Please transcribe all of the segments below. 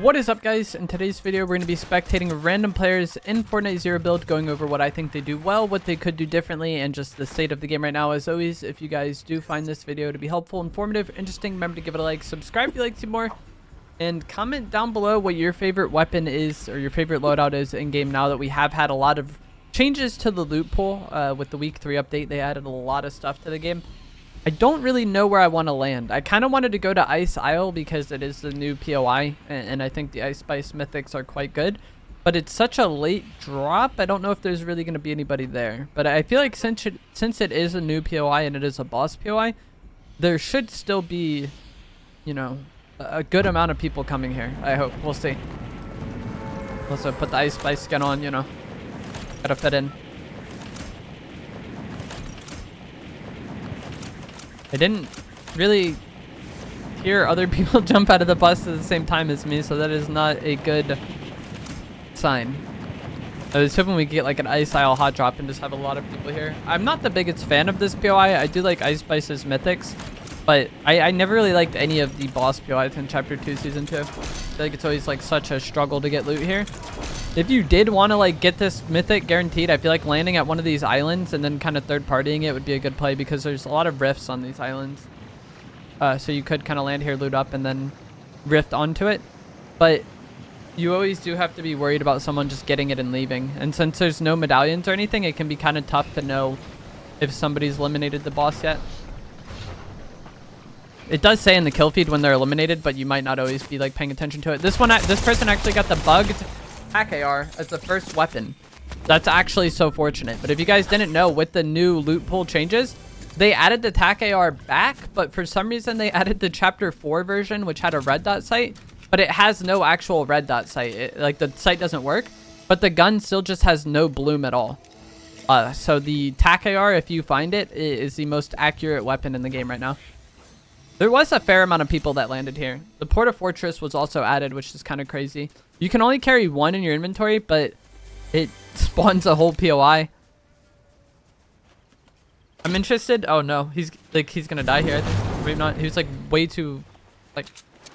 What is up, guys? In today's video, we're going to be spectating random players in Fortnite Zero build, going over what I think they do well, what they could do differently, and just the state of the game right now. As always, if you guys do find this video to be helpful, informative, interesting, remember to give it a like, subscribe if you like to see more, and comment down below what your favorite weapon is or your favorite loadout is in game now that we have had a lot of changes to the loot pool. With the week 3 update, they added a lot of stuff to the game. I don't really know where I want to land. I kind of wanted to go to Ice Isle because it is the new POI, and I think the Ice Spice mythics are quite good. But it's such a late drop, I don't know if there's really going to be anybody there. But I feel like since it is a new POI and it is a boss POI, there should still be, you know, a good amount of people coming here. I hope. We'll see. Also, put the Ice Spice skin on, you know. Gotta fit in. I didn't really hear other people jump out of the bus at the same time as me, so that is not a good sign. I was hoping we could get like an Ice Isle hot drop and just have a lot of people here. I'm not the biggest fan of this POI. I do like Ice Spice's mythics, but I never really liked any of the boss POIs in Chapter 2 Season 2. I feel like it's always like such a struggle to get loot here. If you did want to like get this mythic guaranteed, I feel like landing at one of these islands and then kind of third partying it would be a good play because there's a lot of rifts on these islands. So you could kind of land here, loot up, and then rift onto it. But you always do have to be worried about someone just getting it and leaving. And since there's no medallions or anything, it can be kind of tough to know if somebody's eliminated the boss yet. It does say in the kill feed when they're eliminated, but you might not always be like paying attention to it. This person actually got the bugged attack AR as the first weapon. That's actually so fortunate. But if you guys didn't know, with the new loot pool changes, they added the attack AR back, but for some reason they added the Chapter 4 version, which had a red dot sight, but it has no actual red dot sight. Like the sight doesn't work, but the gun still just has no bloom at all. So the attack AR, if you find it, is the most accurate weapon in the game right now. There was a fair amount of people that landed here. The Porta Fortress was also added, which is kind of crazy. You can only carry one in your inventory, but it spawns a whole POI. I'm interested. Oh no, he's gonna die here. I think maybe not. He was like way too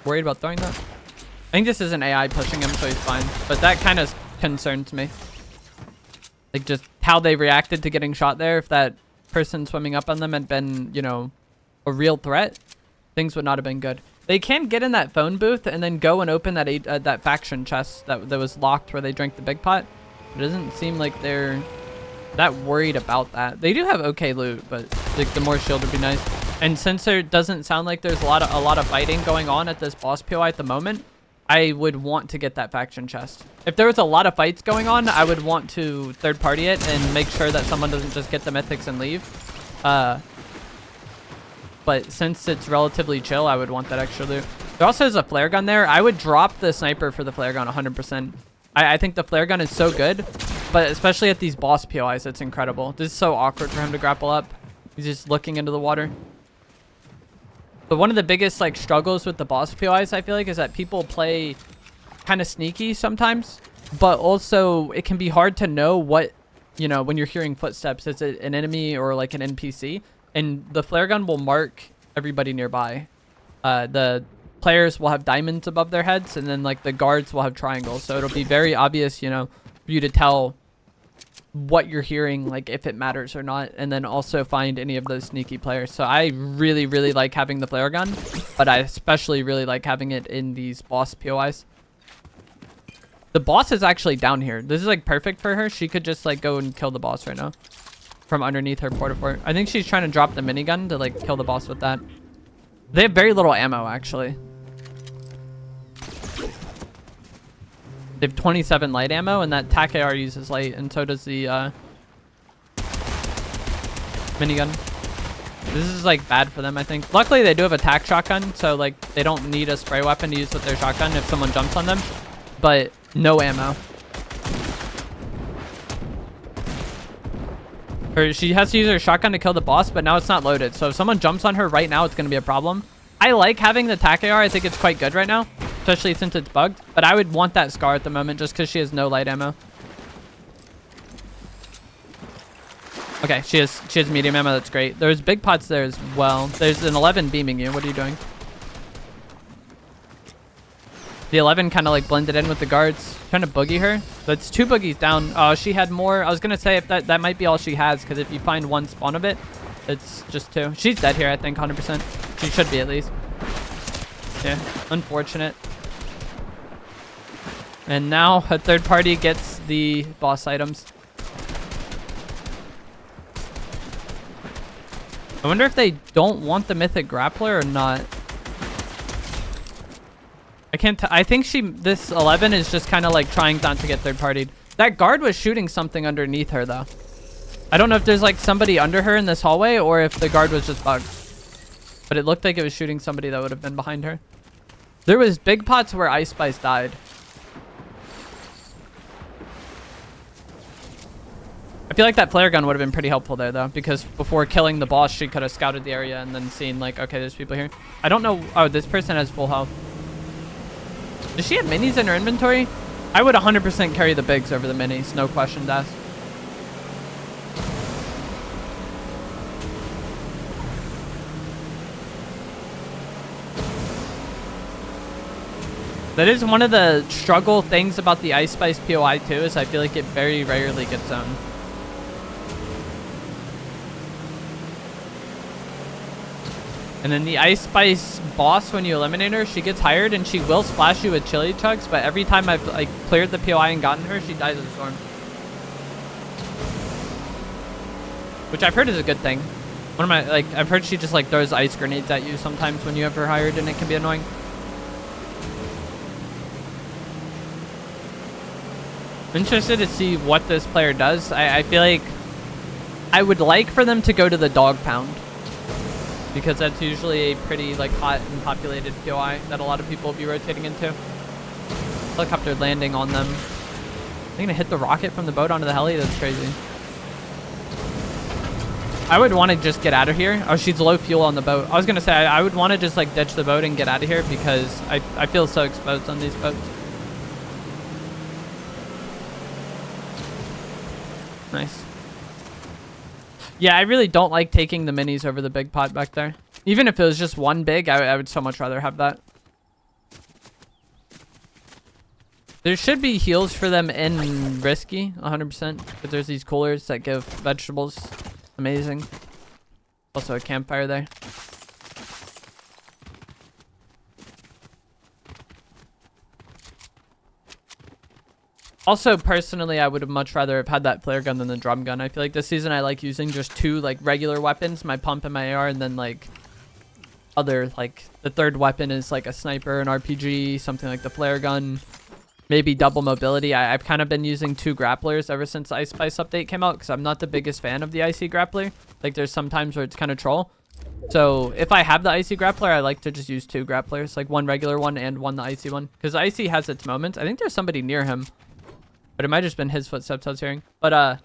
worried about throwing that. I think this is an AI pushing him, so he's fine. But that kind of concerns me. Like just how they reacted to getting shot there. If that person swimming up on them had been, you know, a real threat, things would not have been good. They can get in that phone booth and then go and open that faction chest that was locked where they drank the big pot. It doesn't seem like they're that worried about that. They do have okay loot, but like the more shield would be nice. And since there doesn't sound like there's a lot of fighting going on at this boss POI at the moment, I would want to get that faction chest. If there was a lot of fights going on, I would want to third party it and make sure that someone doesn't just get the mythics and leave. But since it's relatively chill, I would want that extra loot. There also is a flare gun there. I would drop the sniper for the flare gun 100%. I think the flare gun is so good, but especially at these boss POIs, it's incredible. This is so awkward for him to grapple up. He's just looking into the water. But one of the biggest like struggles with the boss POIs, I feel like, is that people play kind of sneaky sometimes, but also it can be hard to know what, you know, when you're hearing footsteps, is it an enemy or like an NPC? And the flare gun will mark everybody nearby. The players will have diamonds above their heads, and then like the guards will have triangles. So it'll be very obvious, you know, for you to tell what you're hearing, like if it matters or not, and then also find any of those sneaky players. So I really, really like having the flare gun, but I especially really like having it in these boss POIs. The boss is actually down here. This is like perfect for her. She could just like go and kill the boss right now from underneath her porta fort. I think she's trying to drop the minigun to like kill the boss with that. They have very little ammo actually. They have 27 light ammo, and that TAC AR uses light, and so does the minigun. This is like bad for them, I think. Luckily they do have a TAC shotgun, so like they don't need a spray weapon to use with their shotgun if someone jumps on them, but no ammo. Or she has to use her shotgun to kill the boss, but now it's not loaded. So if someone jumps on her right now, it's going to be a problem. I like having the TAC AR. I think it's quite good right now, especially since it's bugged. But I would want that Scar at the moment just because she has no light ammo. Okay, she has medium ammo. That's great. There's big pots there as well. There's an 11 beaming you. What are you doing? The 11 kind of like blended in with the guards. Trying to boogie her. That's 2 boogies down. Oh, she had more. I was going to say if that might be all she has, because if you find 1 spawn of it, it's just 2. She's dead here, I think, 100%. She should be at least. Yeah, unfortunate. And now a third party gets the boss items. I wonder if they don't want the mythic grappler or not. I can't I think this 11 is just kind of like trying not to get third partied. That guard was shooting something underneath her though. I don't know if there's like somebody under her in this hallway or if the guard was just bugged. But it looked like it was shooting somebody that would have been behind her. There was big pots where Ice Spice died. I feel like that flare gun would have been pretty helpful there though, because before killing the boss, she could have scouted the area and then seen like, okay, there's people here. I don't know. Oh, this person has full health. Does she have minis in her inventory? I would 100% carry the bigs over the minis. No questions asked. That is one of the struggle things about the Ice Spice POI too, is I feel like it very rarely gets zoned. And then the Ice Spice boss, when you eliminate her, she gets hired and she will splash you with chili chugs, but every time I've like cleared the POI and gotten her, she dies of the storm. Which I've heard is a good thing. One of my, like, I've heard she just like throws ice grenades at you sometimes when you have her hired and it can be annoying. Interested to see what this player does. I feel like I would like for them to go to the dog pound, because that's usually a pretty like hot and populated POI that a lot of people will be rotating into. Helicopter landing on them. They're gonna hit the rocket from the boat onto the heli. That's crazy. I would want to just get out of here. Oh, she's low fuel on the boat. I was gonna say I would want to just like ditch the boat and get out of here, because I feel so exposed on these boats. Nice. Yeah, I really don't like taking the minis over the big pot back there. Even if it was just 1 big, I would so much rather have that. There should be heals for them in Risky, 100%. But there's these coolers that give vegetables. Amazing. Also a campfire there. Also, personally, I would have much rather have had that flare gun than the drum gun. I feel like this season I like using just 2 like regular weapons, my pump and my AR, and then like other, like the third weapon is like a sniper, an RPG, something like the flare gun, maybe double mobility. I've kind of been using 2 grapplers ever since the Ice Spice update came out, because I'm not the biggest fan of the icy grappler. Like there's some times where it's kind of troll. So if I have the icy grappler, I like to just use 2 grapplers, like 1 regular one and 1 the icy one, because the icy has its moments. I think there's somebody near him. But it might have just been his footsteps I was hearing. But,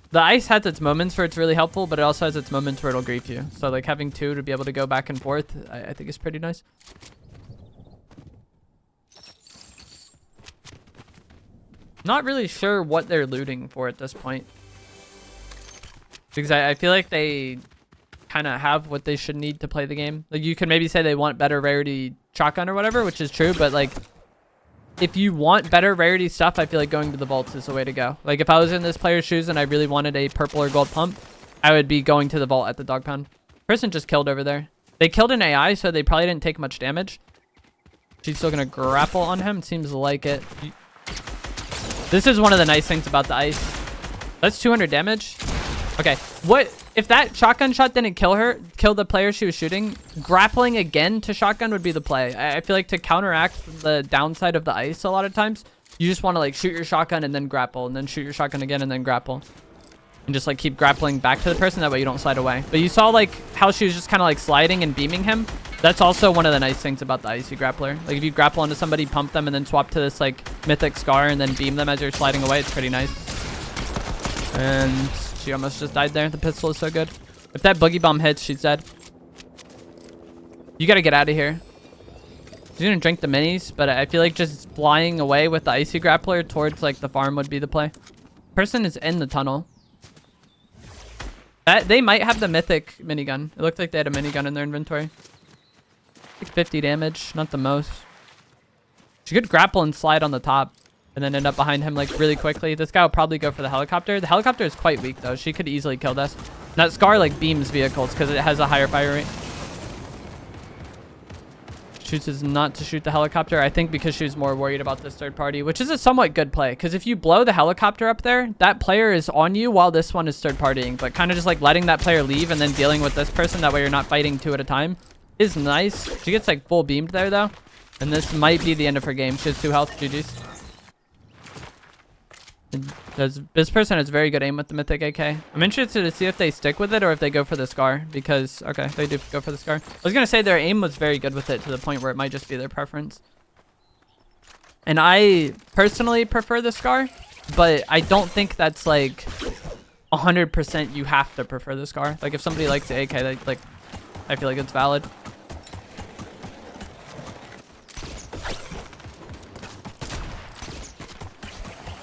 the ice has its moments where it's really helpful, but it also has its moments where it'll grief you. So, like, having 2 to be able to go back and forth, I think is pretty nice. Not really sure what they're looting for at this point. Because I feel like they kind of have what they should need to play the game. Like, you could maybe say they want better rarity shotgun or whatever, which is true, but, like, if you want better rarity stuff, I feel like going to the vaults is the way to go. Like if I was in this player's shoes and I really wanted a purple or gold pump, I would be going to the vault at the dog pound. Person just killed over there. They killed an AI, so they probably didn't take much damage. She's still gonna grapple on him. Seems like it. This is one of the nice things about the ice. That's 200 damage. Okay, what if that shotgun shot didn't kill her, kill the player she was shooting? Grappling again to shotgun would be the play. I feel like to counteract the downside of the ice a lot of times, you just want to like shoot your shotgun and then grapple, and then shoot your shotgun again and then grapple. And just like keep grappling back to the person, that way you don't slide away. But you saw like how she was just kind of like sliding and beaming him. That's also one of the nice things about the icy grappler. Like if you grapple onto somebody, pump them, and then swap to this like mythic scar and then beam them as you're sliding away, it's pretty nice. And she almost just died there. The pistol is so good. If that boogie bomb hits, she's dead. You gotta get out of here. She's gonna drink the minis, but I feel like just flying away with the icy grappler towards like the farm would be the play. Person is in the tunnel. They might have the mythic minigun. It looked like they had a minigun in their inventory. Like 50 damage, not the most. She could grapple and slide on the top and then end up behind him like really quickly. This guy will probably go for the helicopter. The helicopter is quite weak though. She could easily kill this. And that Scar like beams vehicles because it has a higher fire rate. Chooses not to shoot the helicopter, I think because she was more worried about this third party, which is a somewhat good play. Because if you blow the helicopter up there, that player is on you while this one is third partying. But kind of just like letting that player leave and then dealing with this person. That way you're not fighting two at a time is nice. She gets like full beamed there though. And this might be the end of her game. She has 2 health. GG's. This person has very good aim with the Mythic AK. I'm interested to see if they stick with it or if they go for the Scar. Because, okay, they do go for the Scar. I was going to say their aim was very good with it to the point where it might just be their preference. And I personally prefer the Scar. But I don't think that's like 100% you have to prefer the Scar. Like if somebody likes the AK, like I feel like it's valid.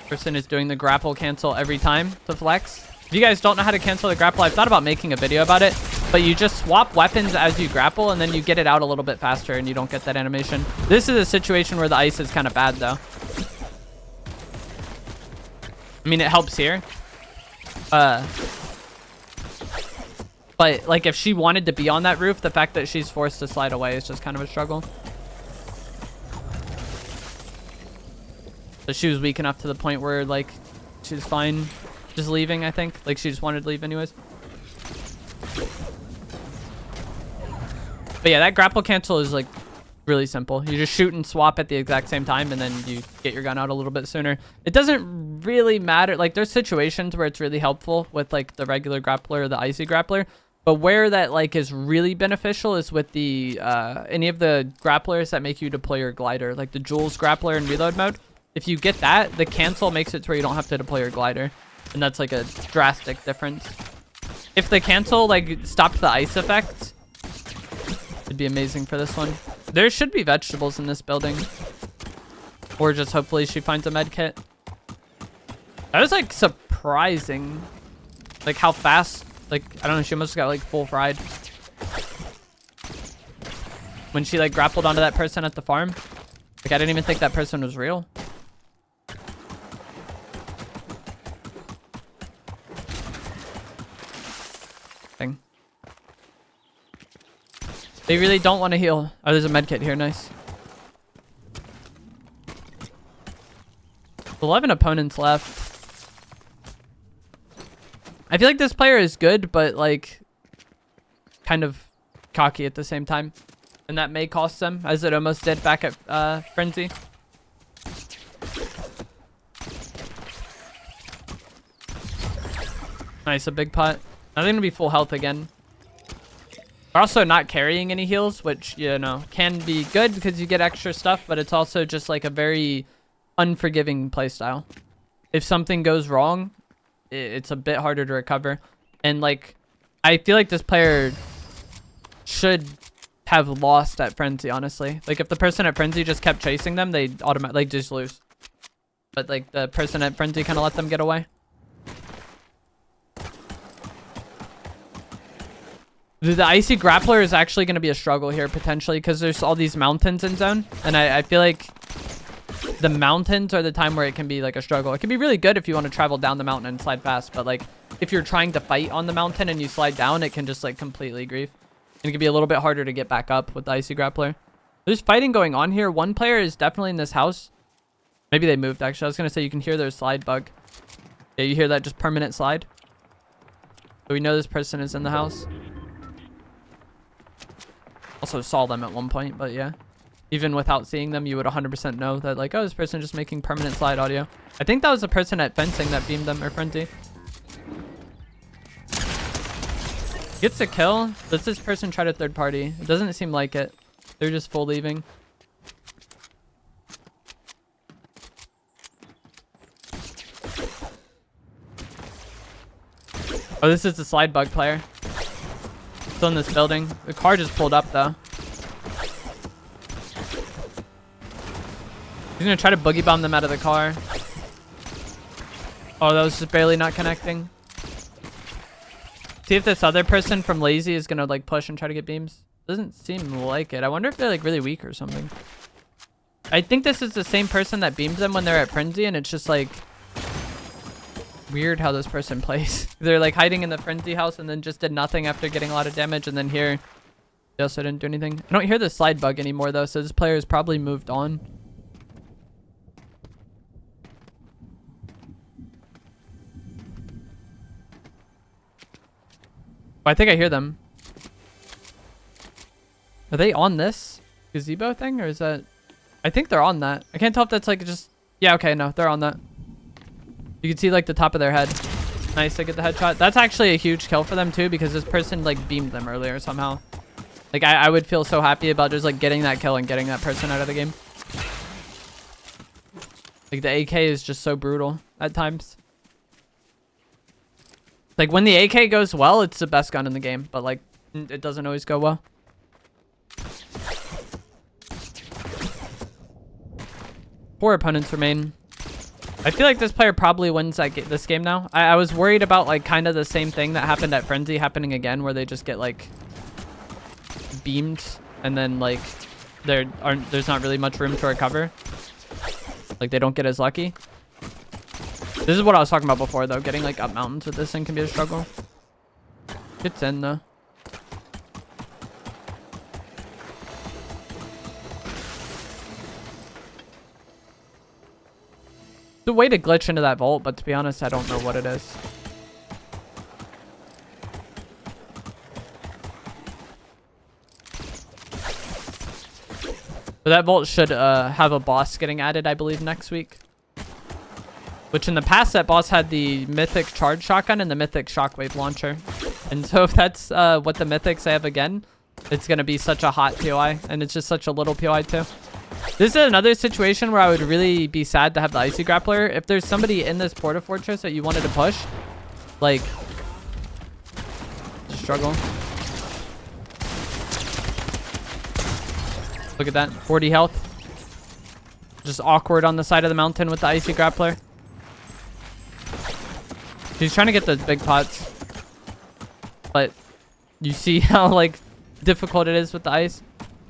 Person is doing the grapple cancel every time to flex. If you guys don't know how to cancel the grapple, I've thought about making a video about it, but you just swap weapons as you grapple and then you get it out a little bit faster and you don't get that animation. This is a situation where the ice is kind of bad though. I mean, it helps here. But like if she wanted to be on that roof, the fact that she's forced to slide away is just kind of a struggle. So she was weak enough to the point where like she was fine just leaving, I think. Like she just wanted to leave anyways. But yeah, that grapple cancel is like really simple. You just shoot and swap at the exact same time and then you get your gun out a little bit sooner. It doesn't really matter. Like there's situations where it's really helpful with like the regular grappler or the icy grappler. But where that like is really beneficial is with the any of the grapplers that make you deploy your glider, like the Jules grappler in reload mode. If you get that, the cancel makes it to where you don't have to deploy your glider. And that's like a drastic difference. If the cancel like stopped the ice effect, it'd be amazing for this one. There should be vegetables in this building. Or just hopefully she finds a med kit. That was like surprising. Like how fast, like, I don't know, she almost got like full fried. When she like grappled onto that person at the farm. Like I didn't even think that person was real. Thing. They really don't want to heal. Oh, there's a med kit here. Nice. 11 opponents left. I feel like this player is good, but like kind of cocky at the same time. And that may cost them, as it almost did back at Frenzy. Nice, a big pot. Now they're going to be full health again. They're also not carrying any heals, which, you know, can be good because you get extra stuff, but it's also just like a very unforgiving playstyle. If something goes wrong, it's a bit harder to recover. And like, I feel like this player should have lost at Frenzy, honestly. Like if the person at Frenzy just kept chasing them, they automatically just lose. But like the person at Frenzy kind of let them get away. The icy grappler is actually going to be a struggle here potentially because there's all these mountains in zone. And I feel like the mountains are the time where it can be like a struggle. It can be really good if you want to travel down the mountain and slide fast. But like if you're trying to fight on the mountain and you slide down, it can just like completely grief. And it can be a little bit harder to get back up with the icy grappler. There's fighting going on here. One player is definitely in this house. Maybe they moved actually. I was going to say you can hear their slide bug. Yeah, you hear that just permanent slide. So we know this person is in the house. Also saw them at one point, but yeah. Even without seeing them, you would 100% know that like, oh, this person just making permanent slide audio. I think that was the person at fencing that beamed them, or Frenzy. Gets a kill. Does this person try to third party? It doesn't seem like it. They're just full leaving. Oh, this is the slide bug player. Still in this building. The car just pulled up though. He's gonna try to boogie bomb them out of the car. Oh, that was just barely not connecting. See if this other person from Lazy is gonna like push and try to get beams. Doesn't seem like it. I wonder if they're like really weak or something. I think this is the same person that beamed them when they're at Frenzy, and it's just like weird how this person plays. They're like hiding in the Frenzy house and then just did nothing after getting a lot of damage, and then here they also didn't do anything. I don't hear the slide bug anymore though, so this player has probably moved on. Oh, I think I hear them. Are they on this gazebo thing, or is that... I think they're on that. I can't tell if that's like just... Yeah, okay, no, they're on that. You can see like the top of their head. Nice, I get the headshot. That's actually a huge kill for them too, because this person like beamed them earlier somehow. Like I would feel so happy about just like getting that kill and getting that person out of the game. Like the AK is just so brutal at times. Like when the AK goes well, it's the best gun in the game, but like it doesn't always go well. Four opponents remain. I feel like this player probably wins this game now. I was worried about like kind of the same thing that happened at Frenzy happening again, where they just get like beamed and then like there's not really much room to recover. Like they don't get as lucky. This is what I was talking about before though. Getting like up mountains with this thing can be a struggle. It's in though. The way to glitch into that vault, but to be honest, I don't know what it is. But that vault should have a boss getting added, I believe, next week. Which in the past, that boss had the mythic charge shotgun and the mythic shockwave launcher. And so if that's what the mythics have again, it's going to be such a hot POI. And it's just such a little POI too. This is another situation where I would really be sad to have the icy grappler. If there's somebody in this porta fortress that you wanted to push, like, struggle. Look at that, 40 health. Just awkward on the side of the mountain with the icy grappler. She's trying to get the big pots, but you see how like difficult it is with the ice.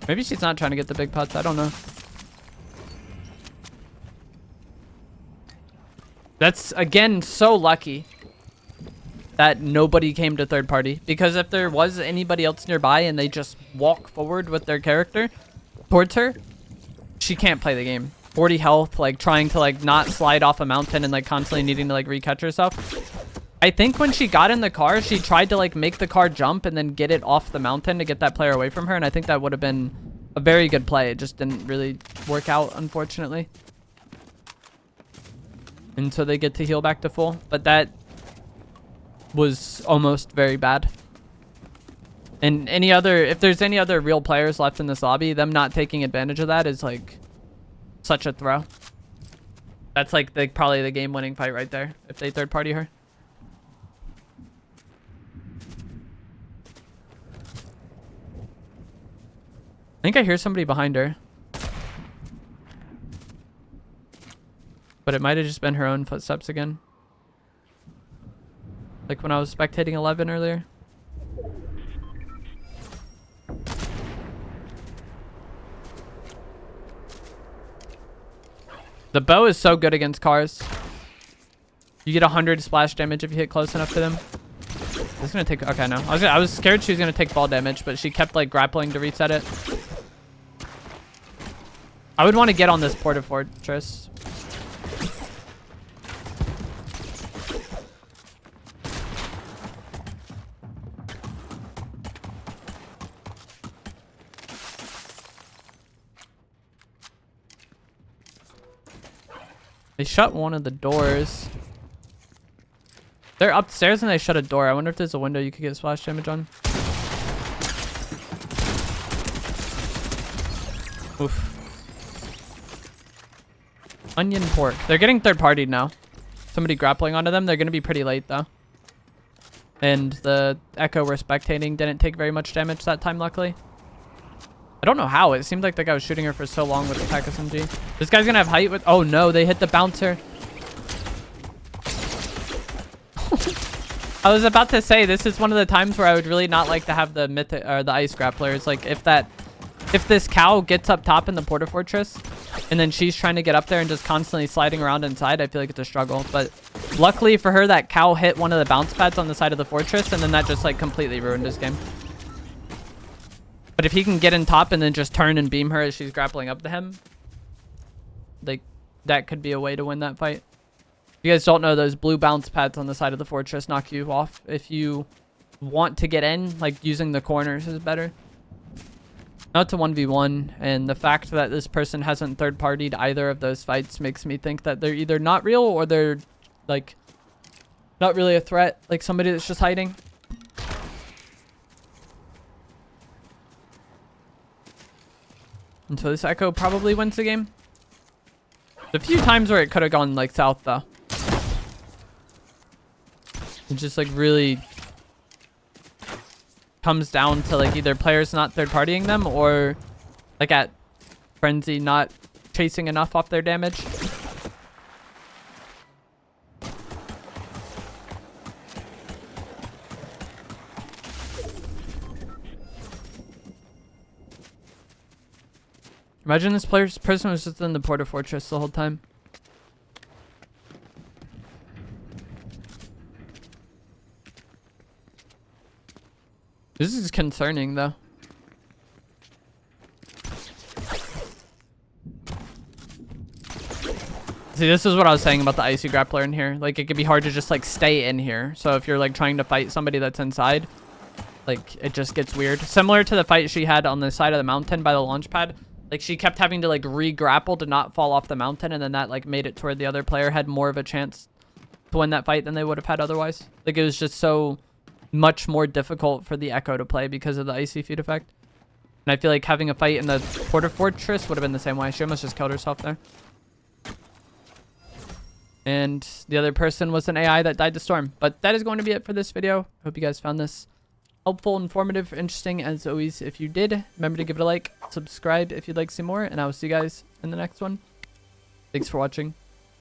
Maybe she's not trying to get the big pots. I don't know. That's, again, so lucky that nobody came to third party. Because if there was anybody else nearby and they just walk forward with their character towards her, she can't play the game. 40 health, like trying to like not slide off a mountain and like constantly needing to like recatch herself. I think when she got in the car, she tried to like make the car jump and then get it off the mountain to get that player away from her. And I think that would have been a very good play. It just didn't really work out, unfortunately. And so they get to heal back to full. But that was almost very bad. And if there's any other real players left in this lobby, them not taking advantage of that is like such a throw. That's like probably the game-winning fight right there if they third party her. I think I hear somebody behind her. But it might have just been her own footsteps again. Like when I was spectating 11 earlier. The bow is so good against cars. You get 100 splash damage if you hit close enough to them. It's gonna take... Okay, no. I was scared she was gonna take fall damage, but she kept like grappling to reset it. I would want to get on this porta fortress. They shut one of the doors. They're upstairs and they shut a door. I wonder if there's a window you could get splash damage on. Oof. Onion pork. They're getting third partied now. Somebody grappling onto them. They're going to be pretty late though. And the Echo we're spectating didn't take very much damage that time, luckily. I don't know how. It seemed like the guy was shooting her for so long with the Pack SMG. This guy's going to have height with... Oh, no. They hit the bouncer. I was about to say, this is one of the times where I would really not like to have the mythic or the ice grapplers. Like if this cow gets up top in the Porta Fortress and then she's trying to get up there and just constantly sliding around inside, I feel like it's a struggle. But luckily for her, that cow hit one of the bounce pads on the side of the fortress, and then that just like completely ruined his game. But if he can get in top and then just turn and beam her as she's grappling up to him, like that could be a way to win that fight. If you guys don't know, those blue bounce pads on the side of the fortress knock you off. If you want to get in, like using the corners is better. Now it's a 1v1, and the fact that this person hasn't third-partied either of those fights makes me think that they're either not real or they're, like, not really a threat. Like somebody that's just hiding. And so this Echo probably wins the game. There's a few times where it could have gone, like, south, though. It just, like, really comes down to like either players not third partying them or like at Frenzy not chasing enough off their damage. Imagine this person was just in the Porta Fortress the whole time. This is concerning, though. See, this is what I was saying about the icy grappler in here. Like, it could be hard to just, like, stay in here. So if you're, like, trying to fight somebody that's inside, like, it just gets weird. Similar to the fight she had on the side of the mountain by the launch pad. Like, she kept having to, like, re-grapple to not fall off the mountain. And then that, like, made it to where the other player had more of a chance to win that fight than they would have had otherwise. Like, it was just so much more difficult for the Echo to play because of the icy feed effect. And I feel like having a fight in the Porta Fortress would have been the same way. She almost just killed herself there. And the other person was an AI that died to Storm. But that is going to be it for this video. Hope you guys found this helpful, informative, interesting. As always, if you did, remember to give it a like, subscribe if you'd like to see more, and I will see you guys in the next one. Thanks for watching.